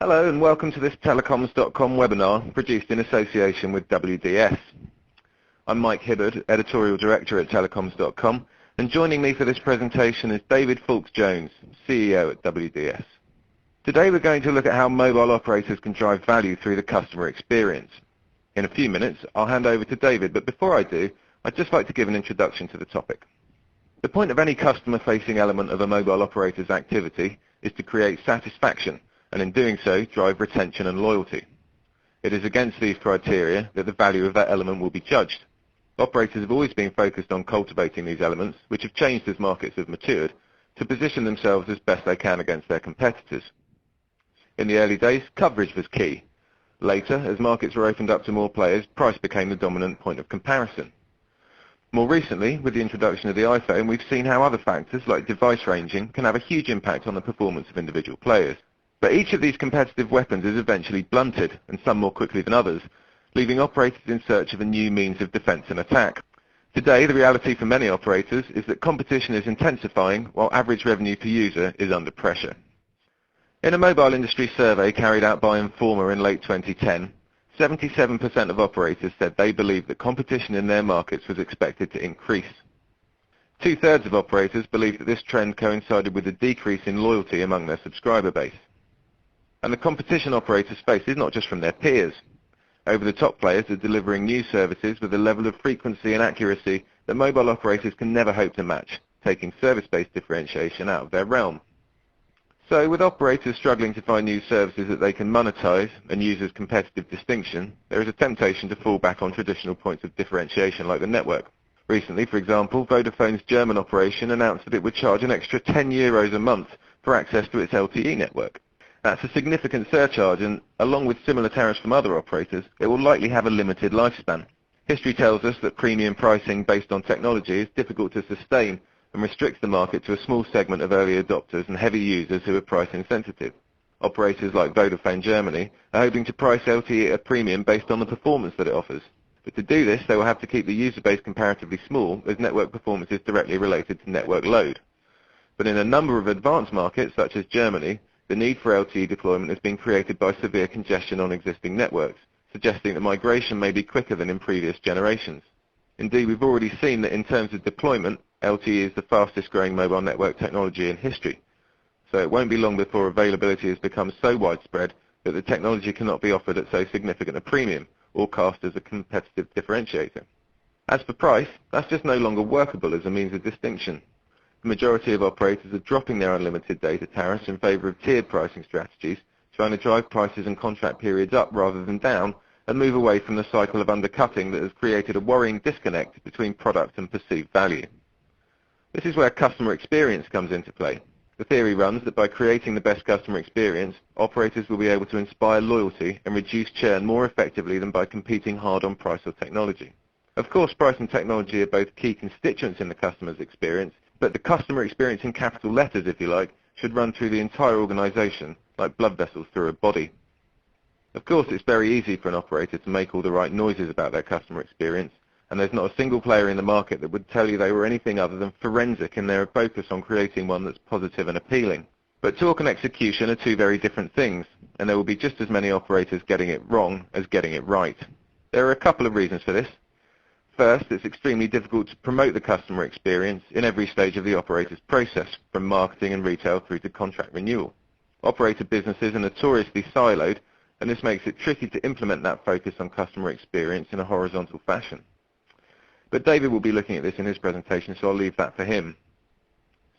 Hello and welcome to this Telecoms.com webinar produced in association with WDS. I'm Mike Hibbard, Editorial Director at Telecoms.com, and joining me for this presentation is David Fawkes-Jones, CEO at WDS. Today we're going to look at how mobile operators can drive value through the customer experience. In a few minutes I'll hand over to David, but before I do, I'd just like to give an introduction to the topic. The point of any customer-facing element of a mobile operator's activity is to create satisfaction, and in doing so, drive retention and loyalty. It is against these criteria that the value of that element will be judged. Operators have always been focused on cultivating these elements, which have changed as markets have matured, to position themselves as best they can against their competitors. In the early days, coverage was key. Later, as markets were opened up to more players, price became the dominant point of comparison. More recently, with the introduction of the iPhone, we've seen how other factors like device ranging can have a huge impact on the performance of individual players. But each of these competitive weapons is eventually blunted, and some more quickly than others, leaving operators in search of a new means of defense and attack. Today, the reality for many operators is that competition is intensifying while average revenue per user is under pressure. In a mobile industry survey carried out by Informa in late 2010, 77% of operators said they believed that competition in their markets was expected to increase. Two-thirds of operators believed that this trend coincided with a decrease in loyalty among their subscriber base. And the competition operators face is not just from their peers. Over-the-top players are delivering new services with a level of frequency and accuracy that mobile operators can never hope to match, taking service-based differentiation out of their realm. So with operators struggling to find new services that they can monetize and use as competitive distinction, there is a temptation to fall back on traditional points of differentiation like the network. Recently, for example, Vodafone's German operation announced that it would charge an extra €10 a month for access to its LTE network. That's a significant surcharge, and along with similar tariffs from other operators, it will likely have a limited lifespan. History tells us that premium pricing based on technology is difficult to sustain and restricts the market to a small segment of early adopters and heavy users who are price insensitive. Operators like Vodafone Germany are hoping to price LTE at a premium based on the performance that it offers. But to do this, they will have to keep the user base comparatively small, as network performance is directly related to network load. But in a number of advanced markets, such as Germany, the need for LTE deployment has been created by severe congestion on existing networks, suggesting that migration may be quicker than in previous generations. Indeed, we've already seen that in terms of deployment, LTE is the fastest growing mobile network technology in history. So it won't be long before availability has become so widespread that the technology cannot be offered at so significant a premium, or cast as a competitive differentiator. As for price, that's just no longer workable as a means of distinction. The majority of operators are dropping their unlimited data tariffs in favor of tiered pricing strategies, trying to drive prices and contract periods up rather than down, and move away from the cycle of undercutting that has created a worrying disconnect between product and perceived value. This is where customer experience comes into play. The theory runs that by creating the best customer experience, operators will be able to inspire loyalty and reduce churn more effectively than by competing hard on price or technology. Of course, price and technology are both key constituents in the customer's experience, but the customer experience in capital letters, if you like, should run through the entire organization, like blood vessels through a body. Of course, it's very easy for an operator to make all the right noises about their customer experience, and there's not a single player in the market that would tell you they were anything other than forensic in their focus on creating one that's positive and appealing. But talk and execution are two very different things, and there will be just as many operators getting it wrong as getting it right. There are a couple of reasons for this. First, it's extremely difficult to promote the customer experience in every stage of the operator's process, from marketing and retail through to contract renewal. Operator businesses are notoriously siloed, and this makes it tricky to implement that focus on customer experience in a horizontal fashion. But David will be looking at this in his presentation, so I'll leave that for him.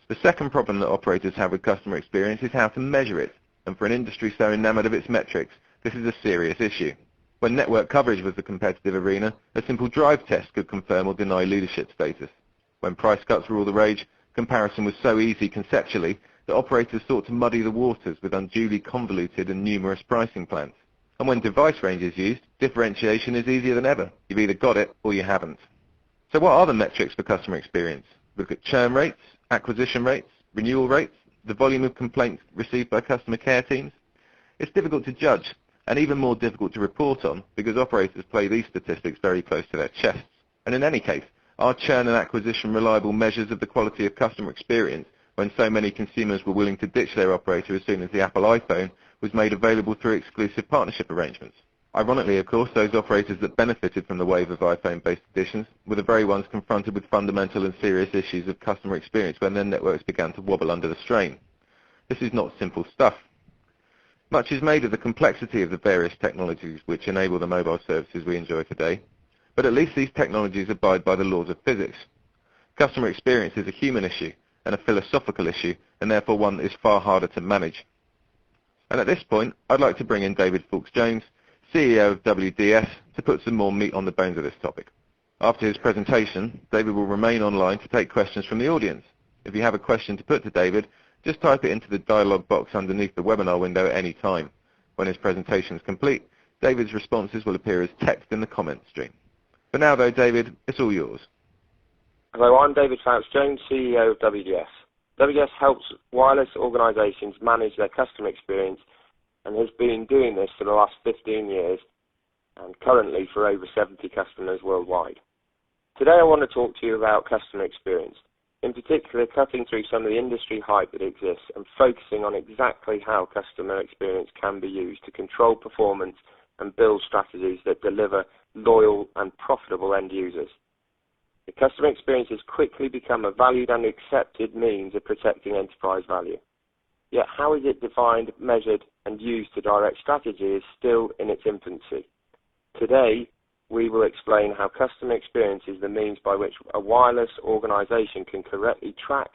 The second problem that operators have with customer experience is how to measure it, and for an industry so enamored of its metrics, this is a serious issue. When network coverage was the competitive arena, a simple drive test could confirm or deny leadership status. When price cuts were all the rage, comparison was so easy conceptually that operators sought to muddy the waters with unduly convoluted and numerous pricing plans. And when device range is used, differentiation is easier than ever. You've either got it or you haven't. So what are the metrics for customer experience? Look at churn rates, acquisition rates, renewal rates, the volume of complaints received by customer care teams. It's difficult to judge, and even more difficult to report on, because operators play these statistics very close to their chests. And in any case, are churn and acquisition reliable measures of the quality of customer experience when so many consumers were willing to ditch their operator as soon as the Apple iPhone was made available through exclusive partnership arrangements. Ironically, of course, those operators that benefited from the wave of iPhone-based additions were the very ones confronted with fundamental and serious issues of customer experience when their networks began to wobble under the strain. This is not simple stuff. Much is made of the complexity of the various technologies which enable the mobile services we enjoy today, but at least these technologies abide by the laws of physics. Customer experience is a human issue and a philosophical issue, and therefore one that is far harder to manage. And at this point, I'd like to bring in David Fawkes-Jones, CEO of WDS, to put some more meat on the bones of this topic. After his presentation, David will remain online to take questions from the audience. If you have a question to put to David, just type it into the dialog box underneath the webinar window at any time. When his presentation is complete, David's responses will appear as text in the comments stream. For now though, David, it's all yours. Hello, I'm David Fawkes-Jones, CEO of WDS. WDS helps wireless organisations manage their customer experience and has been doing this for the last 15 years and currently for over 70 customers worldwide. Today I want to talk to you about customer experience, in particular cutting through some of the industry hype that exists and focusing on exactly how customer experience can be used to control performance and build strategies that deliver loyal and profitable end users. The customer experience has quickly become a valued and accepted means of protecting enterprise value. Yet how is it defined, measured and used to direct strategy is still in its infancy. Today, we will explain how customer experience is the means by which a wireless organisation can correctly track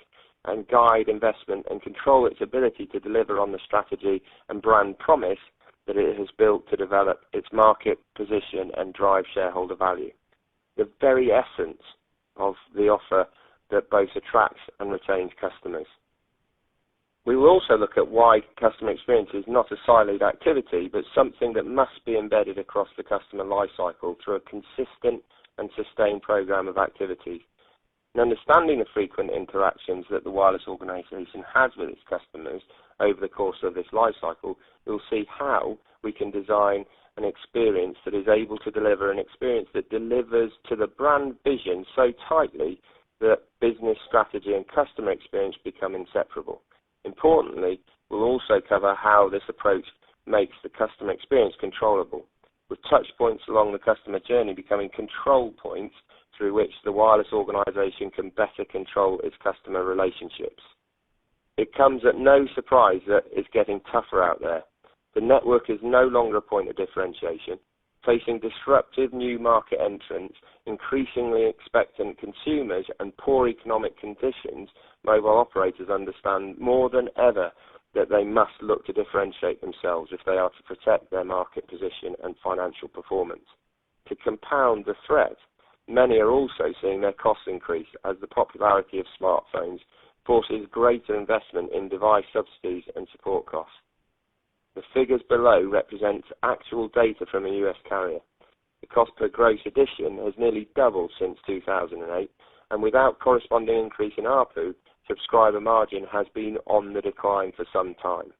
and guide investment and control its ability to deliver on the strategy and brand promise that it has built to develop its market position and drive shareholder value. The very essence of the offer that both attracts and retains customers. We will also look at why customer experience is not a siloed activity, but something that must be embedded across the customer lifecycle through a consistent and sustained program of activities. In understanding the frequent interactions that the wireless organisation has with its customers over the course of this lifecycle, we'll see how we can design an experience that is able to deliver an experience that delivers to the brand vision so tightly that business strategy and customer experience become inseparable. Importantly, we'll also cover how this approach makes the customer experience controllable, with touch points along the customer journey becoming control points through which the wireless organisation can better control its customer relationships. It comes at no surprise that it's getting tougher out there. The network is no longer a point of differentiation. Facing disruptive new market entrants, increasingly expectant consumers and poor economic conditions, mobile operators understand more than ever that they must look to differentiate themselves if they are to protect their market position and financial performance. To compound the threat, many are also seeing their costs increase as the popularity of smartphones forces greater investment in device subsidies and support costs. The figures below represent actual data from a US carrier. The cost per gross addition has nearly doubled since 2008, and without corresponding increase in ARPU, subscriber margin has been on the decline for some time.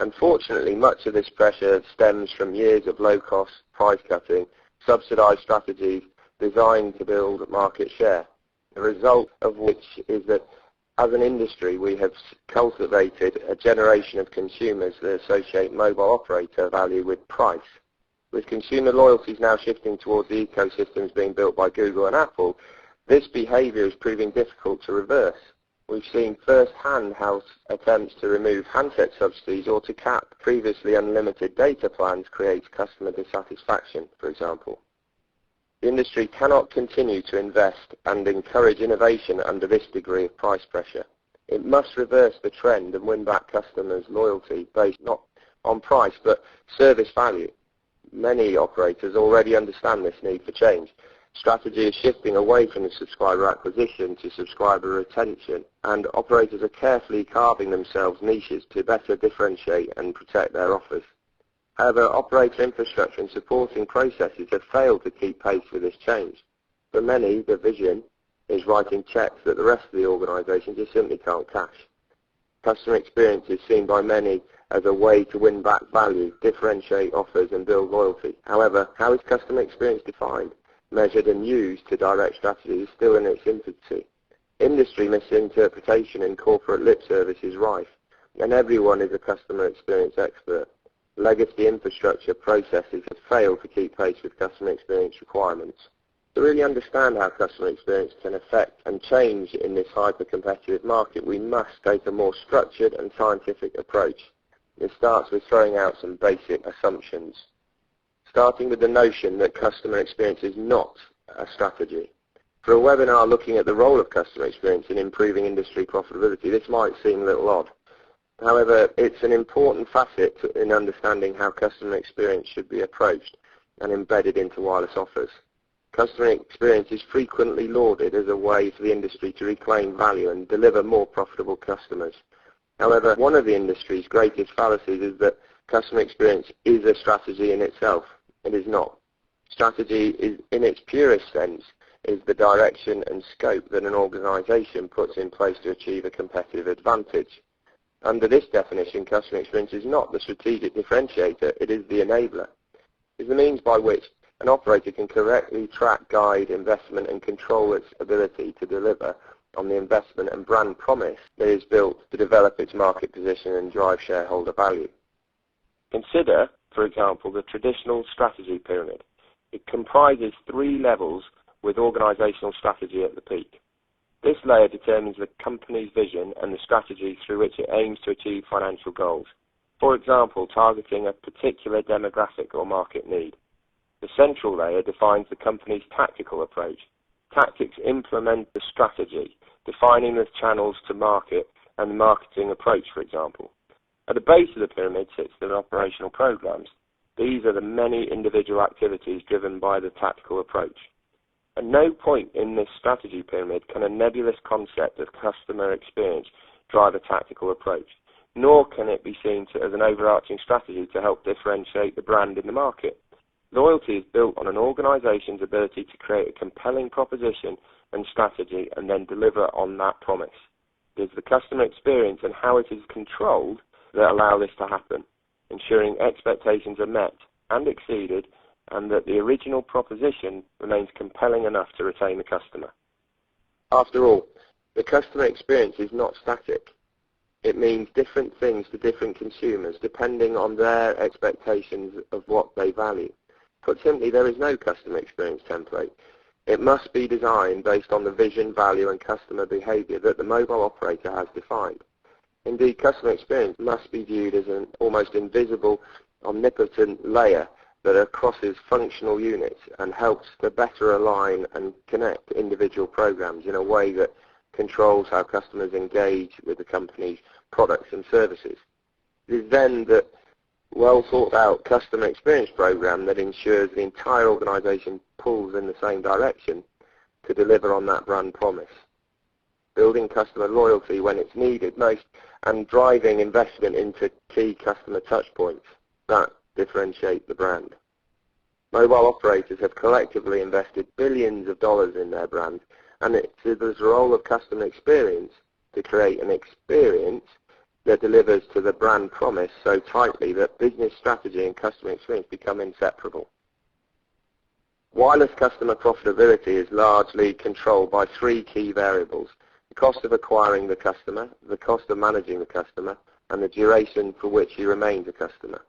Unfortunately, much of this pressure stems from years of low-cost price cutting, subsidised strategies designed to build market share, the result of which is that as an industry, we have cultivated a generation of consumers that associate mobile operator value with price. With consumer loyalties now shifting towards the ecosystems being built by Google and Apple, this behaviour is proving difficult to reverse. We've seen first-hand how attempts to remove handset subsidies or to cap previously unlimited data plans creates customer dissatisfaction, for example. The industry cannot continue to invest and encourage innovation under this degree of price pressure. It must reverse the trend and win back customers' loyalty based not on price but service value. Many operators already understand this need for change. Strategy is shifting away from the subscriber acquisition to subscriber retention, and operators are carefully carving themselves niches to better differentiate and protect their offers. However, operator infrastructure and supporting processes have failed to keep pace with this change. For many, the vision is writing checks that the rest of the organisation just simply can't cash. Customer experience is seen by many as a way to win back value, differentiate offers and build loyalty. However, how is customer experience defined, measured and used to direct strategy is still in its infancy. Industry misinterpretation and corporate lip service is rife. and everyone is a customer experience expert. Legacy infrastructure processes have failed to keep pace with customer experience requirements. To really understand how customer experience can affect and change in this hyper-competitive market, we must take a more structured and scientific approach. It starts with throwing out some basic assumptions, starting with the notion that customer experience is not a strategy. For a webinar looking at the role of customer experience in improving industry profitability, this might seem a little odd. However, it's an important facet in understanding how customer experience should be approached and embedded into wireless offers. Customer experience is frequently lauded as a way for the industry to reclaim value and deliver more profitable customers. However, one of the industry's greatest fallacies is that customer experience is a strategy in itself. It is not. Strategy is, in its purest sense, is the direction and scope that an organization puts in place to achieve a competitive advantage. Under this definition, customer experience is not the strategic differentiator, it is the enabler. It is the means by which an operator can correctly track, guide investment and control its ability to deliver on the investment and brand promise that is built to develop its market position and drive shareholder value. Consider, for example, the traditional strategy pyramid. It comprises 3 levels with organizational strategy at the peak. This layer determines the company's vision and the strategy through which it aims to achieve financial goals. For example, targeting a particular demographic or market need. The central layer defines the company's tactical approach. Tactics implement the strategy, defining the channels to market and the marketing approach, for example. At the base of the pyramid sits the operational programs. These are the many individual activities driven by the tactical approach. At no point in this strategy pyramid can a nebulous concept of customer experience drive a tactical approach, nor can it be seen as an overarching strategy to help differentiate the brand in the market. Loyalty is built on an organization's ability to create a compelling proposition and strategy and then deliver on that promise. It is the customer experience and how it is controlled that allow this to happen, ensuring expectations are met and exceeded, and that the original proposition remains compelling enough to retain the customer. After all, the customer experience is not static. It means different things to different consumers depending on their expectations of what they value. Put simply, there is no customer experience template. It must be designed based on the vision, value and customer behavior that the mobile operator has defined. Indeed, customer experience must be viewed as an almost invisible, omnipotent layer that crosses functional units and helps to better align and connect individual programs in a way that controls how customers engage with the company's products and services. It is then that well thought out customer experience program that ensures the entire organization pulls in the same direction to deliver on that brand promise, building customer loyalty when it's needed most, and driving investment into key customer touch points that differentiate the brand. Mobile operators have collectively invested billions of dollars in their brand, and it's the role of customer experience to create an experience that delivers to the brand promise so tightly that business strategy and customer experience become inseparable. Wireless customer profitability is largely controlled by 3 key variables: the cost of acquiring the customer, the cost of managing the customer, and the duration for which he remains a customer.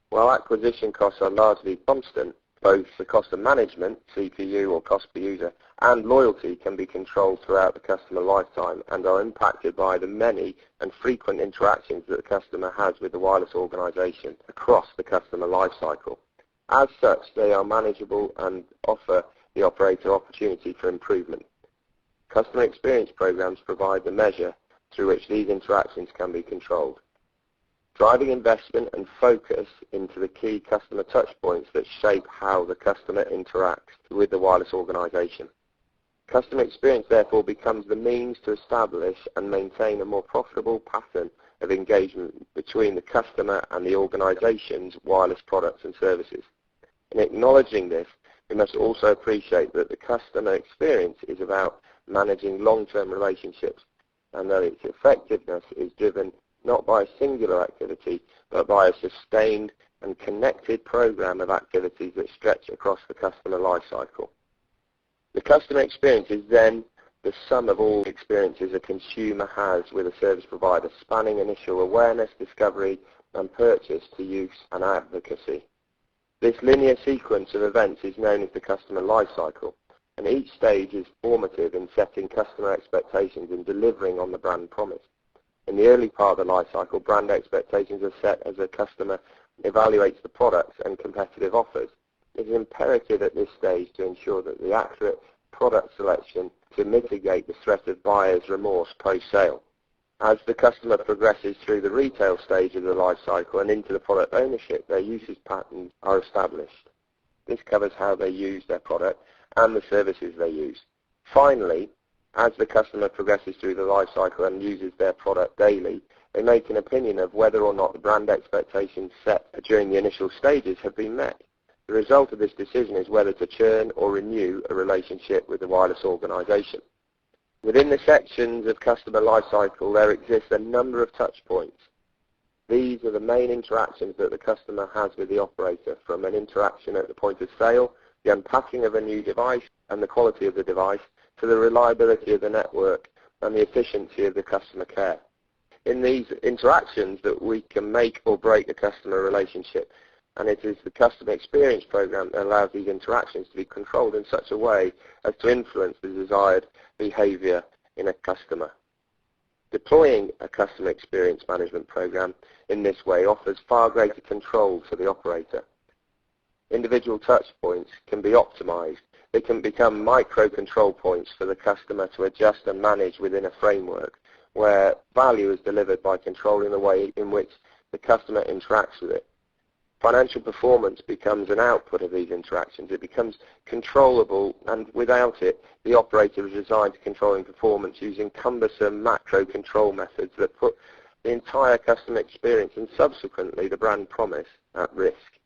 While acquisition costs are largely constant, both the cost of management, CPU or cost per user, and loyalty can be controlled throughout the customer lifetime and are impacted by the many and frequent interactions that the customer has with the wireless organization across the customer lifecycle. As such, they are manageable and offer the operator opportunity for improvement. Customer experience programs provide the measure through which these interactions can be controlled, driving investment and focus into the key customer touch points that shape how the customer interacts with the wireless organization. Customer experience therefore becomes the means to establish and maintain a more profitable pattern of engagement between the customer and the organization's wireless products and services. In acknowledging this, we must also appreciate that the customer experience is about managing long-term relationships and that its effectiveness is driven not by a singular activity, but by a sustained and connected program of activities that stretch across the customer life cycle. The customer experience is then the sum of all experiences a consumer has with a service provider, spanning initial awareness, discovery and purchase to use and advocacy. This linear sequence of events is known as the customer life cycle, and each stage is formative in setting customer expectations and delivering on the brand promise. In the early part of the life cycle, brand expectations are set as a customer evaluates the products and competitive offers. It is imperative at this stage to ensure that the accurate product selection to mitigate the threat of buyer's remorse post-sale. As the customer progresses through the retail stage of the life cycle and into the product ownership, their usage patterns are established. This covers how they use their product and the services they use. Finally, as the customer progresses through the life cycle and uses their product daily, they make an opinion of whether or not the brand expectations set during the initial stages have been met. The result of this decision is whether to churn or renew a relationship with the wireless organisation. Within the sections of customer life cycle, there exists a number of touch points. These are the main interactions that the customer has with the operator, from an interaction at the point of sale, the unpacking of a new device and the quality of the device, to the reliability of the network and the efficiency of the customer care. In these interactions that we can make or break a customer relationship, and it is the customer experience program that allows these interactions to be controlled in such a way as to influence the desired behavior in a customer. Deploying a customer experience management program in this way offers far greater control to the operator. Individual touch points can be optimized. They can become micro control points for the customer to adjust and manage within a framework where value is delivered by controlling the way in which the customer interacts with it. Financial performance becomes an output of these interactions. It becomes controllable, and without it, the operator is designed to controlling performance using cumbersome macro control methods that put the entire customer experience and subsequently the brand promise at risk.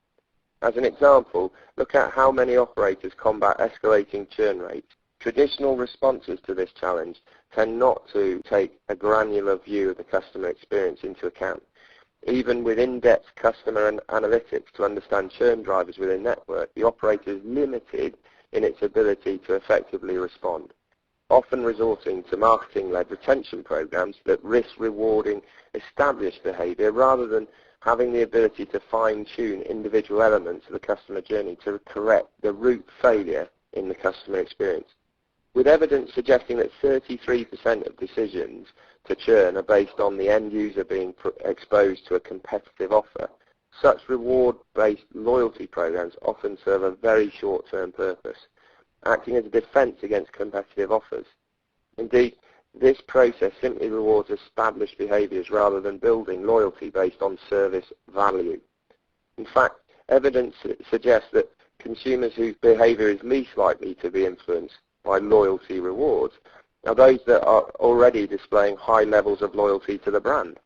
As an example, look at how many operators combat escalating churn rates. Traditional responses to this challenge tend not to take a granular view of the customer experience into account. Even with in-depth customer analytics to understand churn drivers within network, the operator is limited in its ability to effectively respond, often resorting to marketing-led retention programs that risk rewarding established behavior rather than having the ability to fine-tune individual elements of the customer journey to correct the root failure in the customer experience. With evidence suggesting that 33% of decisions to churn are based on the end user being exposed to a competitive offer, such reward-based loyalty programs often serve a very short-term purpose, acting as a defense against competitive offers. Indeed, this process simply rewards established behaviors rather than building loyalty based on service value. In fact, evidence suggests that consumers whose behavior is least likely to be influenced by loyalty rewards are those that are already displaying high levels of loyalty to the brand.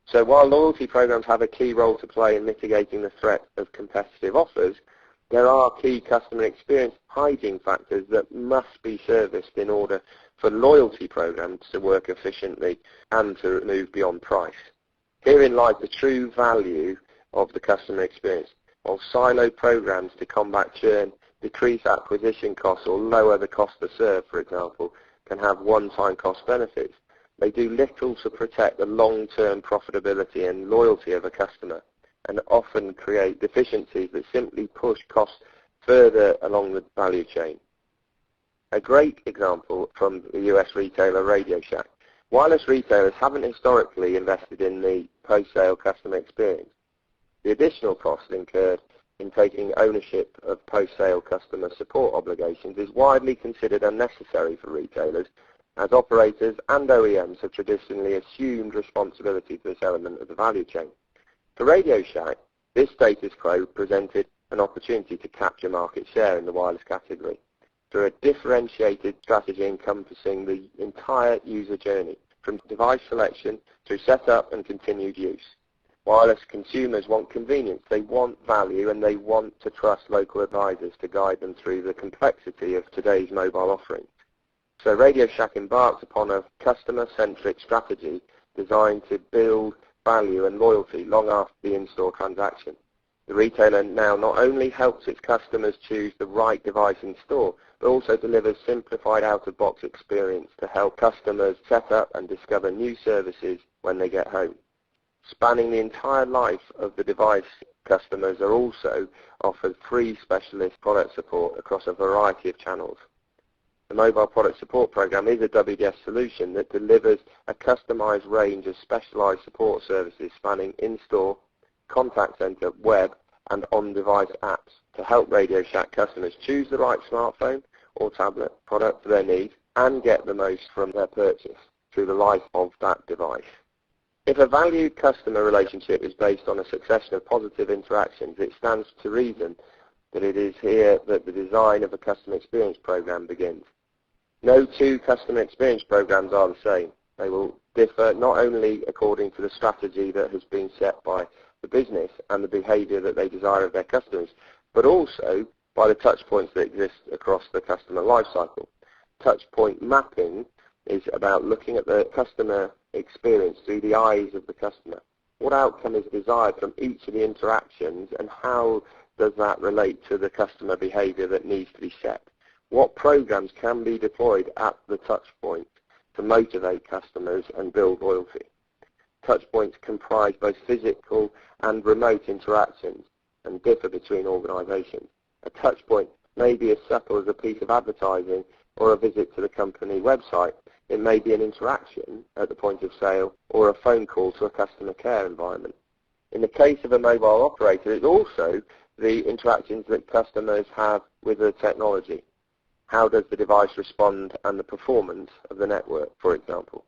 So while loyalty programs have a key role to play in mitigating the threat of competitive offers, there are key customer experience hygiene factors that must be serviced in order for loyalty programs to work efficiently and to move beyond price. Herein lies the true value of the customer experience. While siloed programs to combat churn, decrease acquisition costs or lower the cost to serve, for example, can have one-time cost benefits, they do little to protect the long-term profitability and loyalty of a customer, and often create deficiencies that simply push costs further along the value chain. A great example from the US retailer Radio Shack. Wireless retailers haven't historically invested in the post-sale customer experience. The additional costs incurred in taking ownership of post-sale customer support obligations is widely considered unnecessary for retailers, as operators and OEMs have traditionally assumed responsibility for this element of the value chain. For Radio Shack, this status quo presented an opportunity to capture market share in the wireless category through a differentiated strategy encompassing the entire user journey, from device selection through setup and continued use. Wireless consumers want convenience, they want value, and they want to trust local advisors to guide them through the complexity of today's mobile offerings. So Radio Shack embarked upon a customer-centric strategy designed to build value and loyalty long after the in-store transaction. The retailer now not only helps its customers choose the right device in store, but also delivers simplified out-of-box experience to help customers set up and discover new services when they get home. Spanning the entire life of the device, customers are also offered free specialist product support across a variety of channels. The Mobile Product Support Program is a WDS solution that delivers a customized range of specialized support services spanning in-store, contact center, web, and on-device apps to help Radio Shack customers choose the right smartphone or tablet product for their needs and get the most from their purchase through the life of that device. If a valued customer relationship is based on a succession of positive interactions, it stands to reason that it is here that the design of a customer experience program begins. No two customer experience programs are the same. They will differ not only according to the strategy that has been set by the business and the behavior that they desire of their customers, but also by the touch points that exist across the customer lifecycle. Touch point mapping is about looking at the customer experience through the eyes of the customer. What outcome is desired from each of the interactions, and how does that relate to the customer behavior that needs to be set? What programs can be deployed at the touch point to motivate customers and build loyalty? Touch points comprise both physical and remote interactions and differ between organizations. A touch point may be as subtle as a piece of advertising or a visit to the company website. It may be an interaction at the point of sale or a phone call to a customer care environment. In the case of a mobile operator, it's also the interactions that customers have with the technology. How does the device respond and the performance of the network, for example?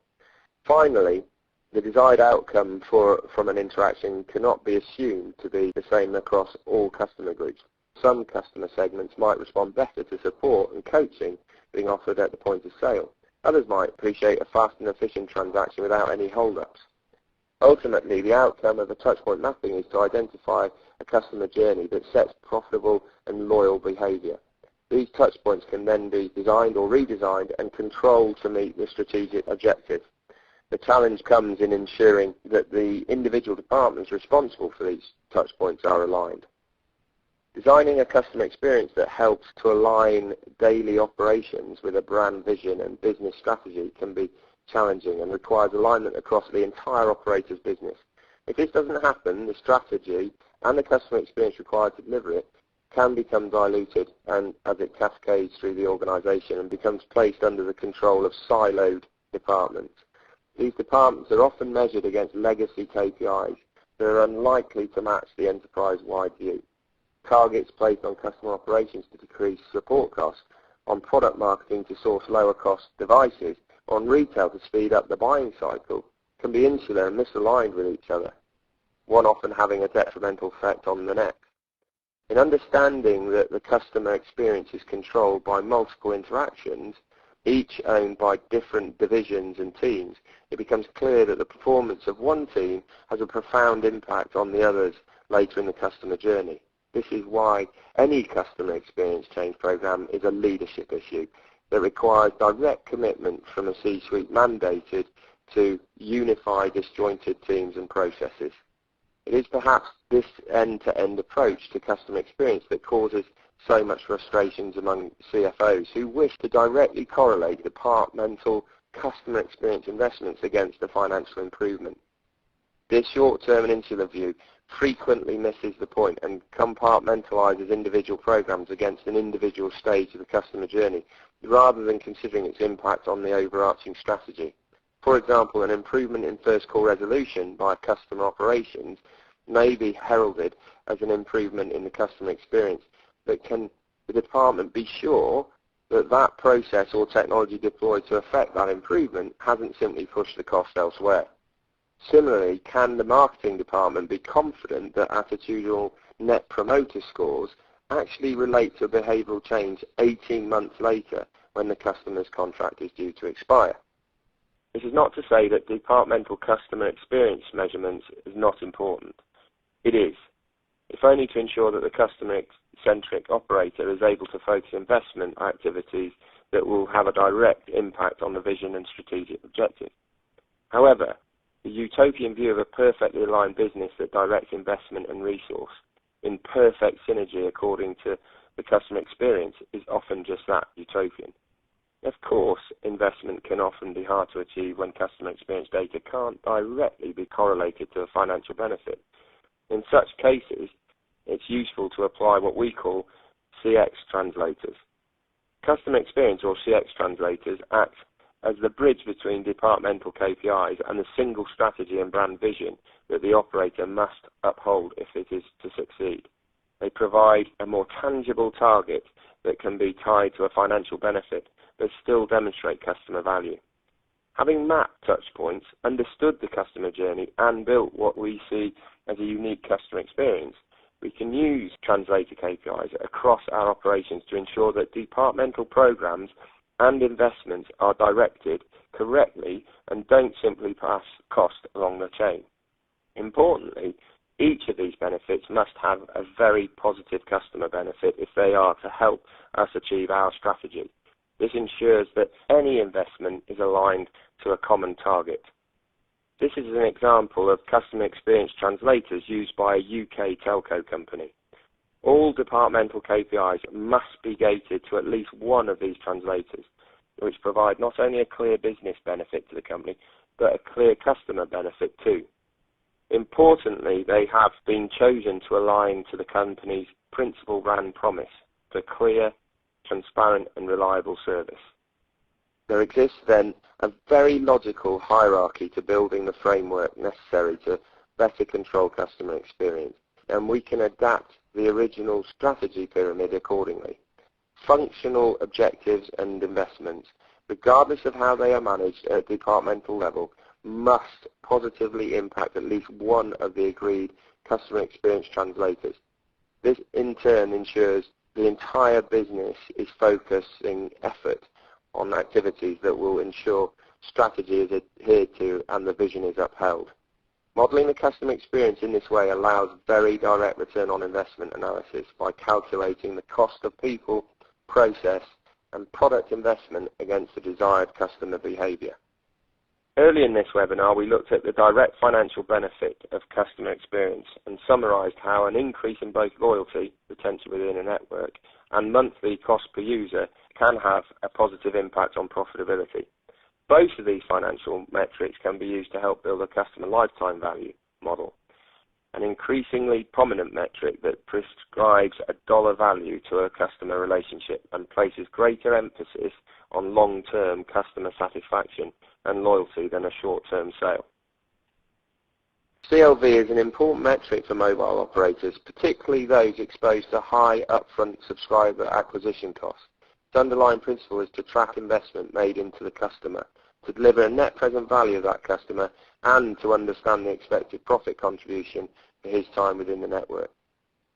Finally, the desired outcome from an interaction cannot be assumed to be the same across all customer groups. Some customer segments might respond better to support and coaching being offered at the point of sale. Others might appreciate a fast and efficient transaction without any hold-ups. Ultimately, the outcome of a touchpoint mapping is to identify a customer journey that sets profitable and loyal behavior. These touchpoints can then be designed or redesigned and controlled to meet the strategic objective. The challenge comes in ensuring that the individual departments responsible for these touchpoints are aligned. Designing a customer experience that helps to align daily operations with a brand vision and business strategy can be challenging and requires alignment across the entire operator's business. If this doesn't happen, the strategy and the customer experience required to deliver it can become diluted and as it cascades through the organization and becomes placed under the control of siloed departments. These departments are often measured against legacy KPIs that are unlikely to match the enterprise-wide view. Targets placed on customer operations to decrease support costs, on product marketing to source lower-cost devices, on retail to speed up the buying cycle, can be insular and misaligned with each other, one often having a detrimental effect on the next. In understanding that the customer experience is controlled by multiple interactions, each owned by different divisions and teams, it becomes clear that the performance of one team has a profound impact on the others later in the customer journey. This is why any customer experience change program is a leadership issue that requires direct commitment from a C-suite mandated to unify disjointed teams and processes. It is perhaps this end-to-end approach to customer experience that causes so much frustrations among CFOs who wish to directly correlate departmental customer experience investments against the financial improvement. This short-term and insular view frequently misses the point and compartmentalizes individual programs against an individual stage of the customer journey rather than considering its impact on the overarching strategy. For example, an improvement in first call resolution by customer operations may be heralded as an improvement in the customer experience, but can the department be sure that that process or technology deployed to affect that improvement hasn't simply pushed the cost elsewhere? Similarly, can the marketing department be confident that attitudinal net promoter scores actually relate to a behavioral change 18 months later when the customer's contract is due to expire? This is not to say that departmental customer experience measurements is not important. It is, if only to ensure that the customer-centric operator is able to focus investment activities that will have a direct impact on the vision and strategic objective. However, the utopian view of a perfectly aligned business that directs investment and resource in perfect synergy according to the customer experience is often just that, utopian. Of course, investment can often be hard to achieve when customer experience data can't directly be correlated to a financial benefit. In such cases, it's useful to apply what we call CX translators. Customer experience, or CX translators, act as the bridge between departmental KPIs and the single strategy and brand vision that the operator must uphold if it is to succeed. They provide a more tangible target that can be tied to a financial benefit but still demonstrate customer value. Having mapped touch points, understood the customer journey, and built what we see as a unique customer experience, we can use translator KPIs across our operations to ensure that departmental programs and investments are directed correctly and don't simply pass cost along the chain. Importantly, each of these benefits must have a very positive customer benefit if they are to help us achieve our strategy. This ensures that any investment is aligned to a common target. This is an example of customer experience translators used by a UK telco company. All departmental KPIs must be gated to at least one of these translators, which provide not only a clear business benefit to the company, but a clear customer benefit too. Importantly, they have been chosen to align to the company's principal brand promise for clear, transparent and reliable service. There exists then a very logical hierarchy to building the framework necessary to better control customer experience, and we can adapt the original strategy pyramid accordingly. Functional objectives and investments, regardless of how they are managed at a departmental level, must positively impact at least one of the agreed customer experience translators. This in turn ensures the entire business is focusing effort on activities that will ensure strategy is adhered to and the vision is upheld. Modelling the customer experience in this way allows very direct return on investment analysis by calculating the cost of people, process and product investment against the desired customer behaviour. Early in this webinar, we looked at the direct financial benefit of customer experience and summarised how an increase in both loyalty, retention within a network, and monthly cost per user can have a positive impact on profitability. Both of these financial metrics can be used to help build a customer lifetime value model, an increasingly prominent metric that prescribes a dollar value to a customer relationship and places greater emphasis on long-term customer satisfaction and loyalty than a short-term sale. CLV is an important metric for mobile operators, particularly those exposed to high upfront subscriber acquisition costs. Its underlying principle is to track investment made into the customer, to deliver a net present value of that customer, and to understand the expected profit contribution for his time within the network.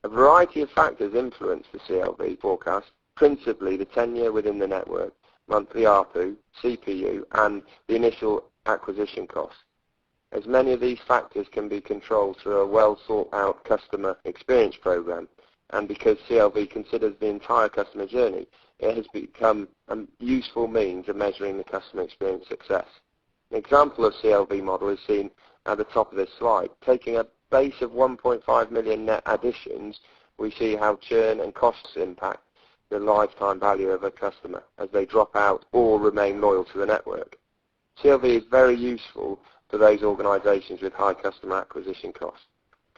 A variety of factors influence the CLV forecast, principally the tenure within the network, monthly ARPU, CPU, and the initial acquisition cost. As many of these factors can be controlled through a well-thought-out customer experience program, and because CLV considers the entire customer journey, it has become a useful means of measuring the customer experience success. An example of CLV model is seen at the top of this slide. Taking a base of 1.5 million net additions, we see how churn and costs impact the lifetime value of a customer as they drop out or remain loyal to the network. CLV is very useful for those organisations with high customer acquisition costs.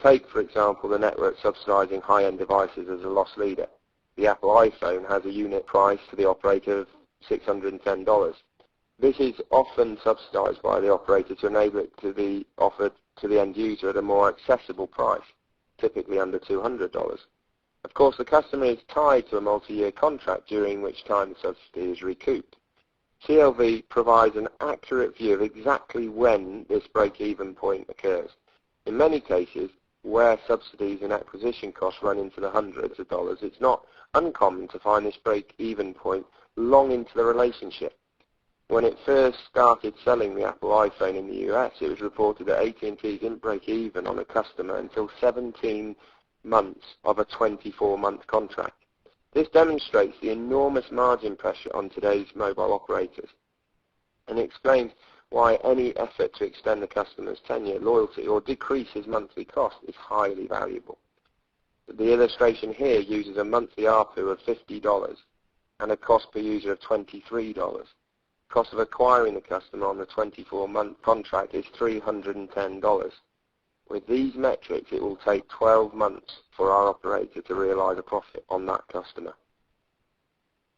Take, for example, the network subsidising high-end devices as a loss leader. The Apple iPhone has a unit price to the operator of $610. This is often subsidised by the operator to enable it to be offered to the end user at a more accessible price, typically under $200. Of course, the customer is tied to a multi-year contract during which time the subsidy is recouped. CLV provides an accurate view of exactly when this break-even point occurs. In many cases, where subsidies and acquisition costs run into the hundreds of dollars, it's not uncommon to find this break-even point long into the relationship. When it first started selling the Apple iPhone in the US, it was reported that AT&T didn't break even on a customer until 17 months of a 24-month contract. This demonstrates the enormous margin pressure on today's mobile operators, and explains why any effort to extend the customer's tenure, loyalty, or decrease his monthly cost is highly valuable. The illustration here uses a monthly ARPU of $50 and a cost per user of $23. Cost of acquiring the customer on the 24-month contract is $310. With these metrics, it will take 12 months for our operator to realise a profit on that customer.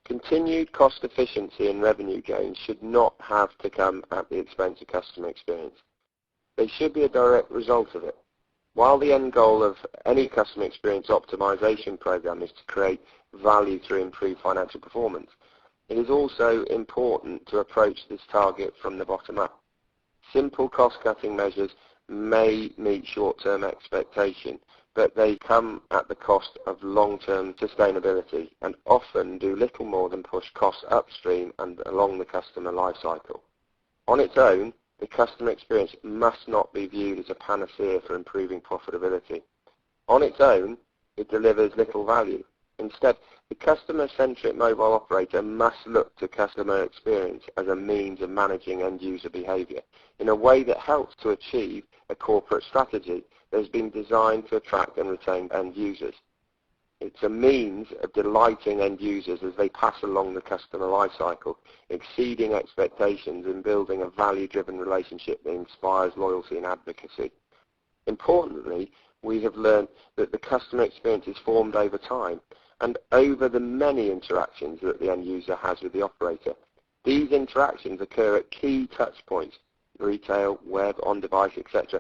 Continued cost efficiency and revenue gains should not have to come at the expense of customer experience. They should be a direct result of it. While the end goal of any customer experience optimization program is to create value through improved financial performance, it is also important to approach this target from the bottom up. Simple cost-cutting measures may meet short-term expectation, but they come at the cost of long-term sustainability and often do little more than push costs upstream and along the customer lifecycle. On its own, the customer experience must not be viewed as a panacea for improving profitability. On its own, it delivers little value. Instead, the customer-centric mobile operator must look to customer experience as a means of managing end-user behaviour in a way that helps to achieve a corporate strategy that has been designed to attract and retain end users. It's a means of delighting end users as they pass along the customer lifecycle, exceeding expectations and building a value-driven relationship that inspires loyalty and advocacy. Importantly, we have learned that the customer experience is formed over time and over the many interactions that the end user has with the operator. These interactions occur at key touch points, retail, web, on-device, etc.,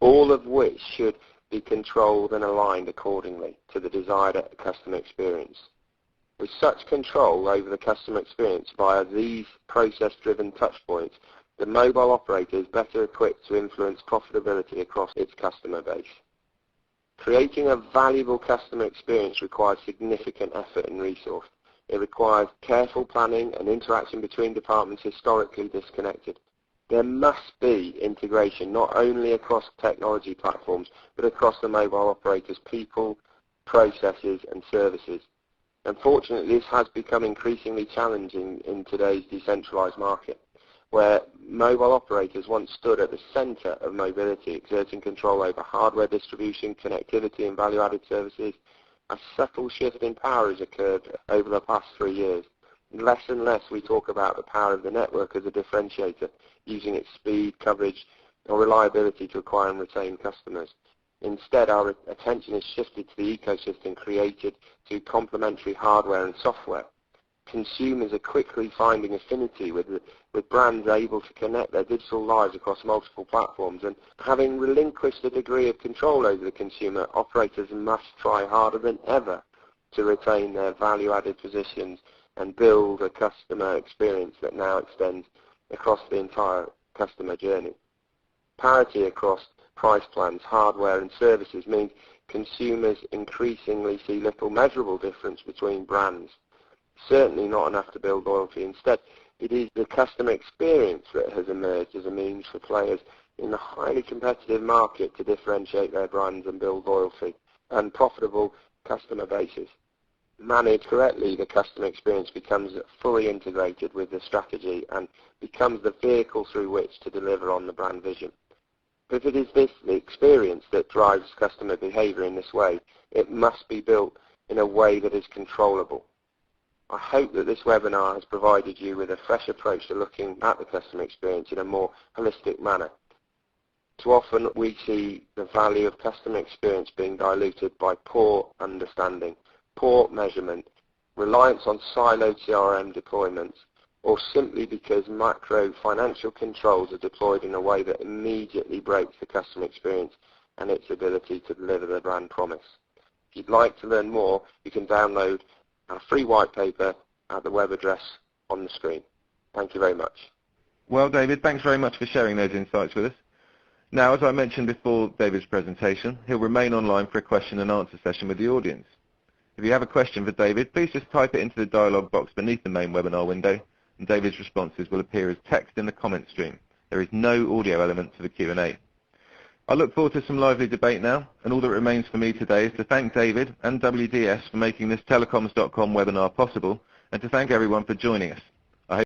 all of which should be controlled and aligned accordingly to the desired customer experience. With such control over the customer experience via these process-driven touchpoints, the mobile operator is better equipped to influence profitability across its customer base. Creating a valuable customer experience requires significant effort and resource. It requires careful planning and interaction between departments historically disconnected. There must be integration not only across technology platforms, but across the mobile operator's people, processes and services. Unfortunately, this has become increasingly challenging in today's decentralized market, where mobile operators once stood at the center of mobility, exerting control over hardware distribution, connectivity and value-added services. A subtle shift in power has occurred over the past 3 years. Less and less we talk about the power of the network as a differentiator, using its speed, coverage or reliability to acquire and retain customers. Instead, our attention is shifted to the ecosystem created through complementary hardware and software. Consumers are quickly finding affinity with brands able to connect their digital lives across multiple platforms, and having relinquished a degree of control over the consumer, operators must try harder than ever to retain their value-added positions and build a customer experience that now extends across the entire customer journey. Parity across price plans, hardware and services means consumers increasingly see little measurable difference between brands. Certainly not enough to build loyalty. Instead, it is the customer experience that has emerged as a means for players in the highly competitive market to differentiate their brands and build loyalty and profitable customer bases. Managed correctly, the customer experience becomes fully integrated with the strategy and becomes the vehicle through which to deliver on the brand vision. If it is the experience that drives customer behavior in this way, it must be built in a way that is controllable. I hope that this webinar has provided you with a fresh approach to looking at the customer experience in a more holistic manner. Too often we see the value of customer experience being diluted by poor understanding, poor measurement, reliance on siloed CRM deployments, or simply because macro financial controls are deployed in a way that immediately breaks the customer experience and its ability to deliver the brand promise. If you'd like to learn more, you can download our free white paper at the web address on the screen. Thank you very much. Well, David, thanks very much for sharing those insights with us. Now, as I mentioned before David's presentation, he'll remain online for a question and answer session with the audience. If you have a question for David, please just type it into the dialog box beneath the main webinar window, and David's responses will appear as text in the comment stream. There is no audio element to the Q&A. I look forward to some lively debate now, and all that remains for me today is to thank David and WDS for making this Telecoms.com webinar possible, and to thank everyone for joining us.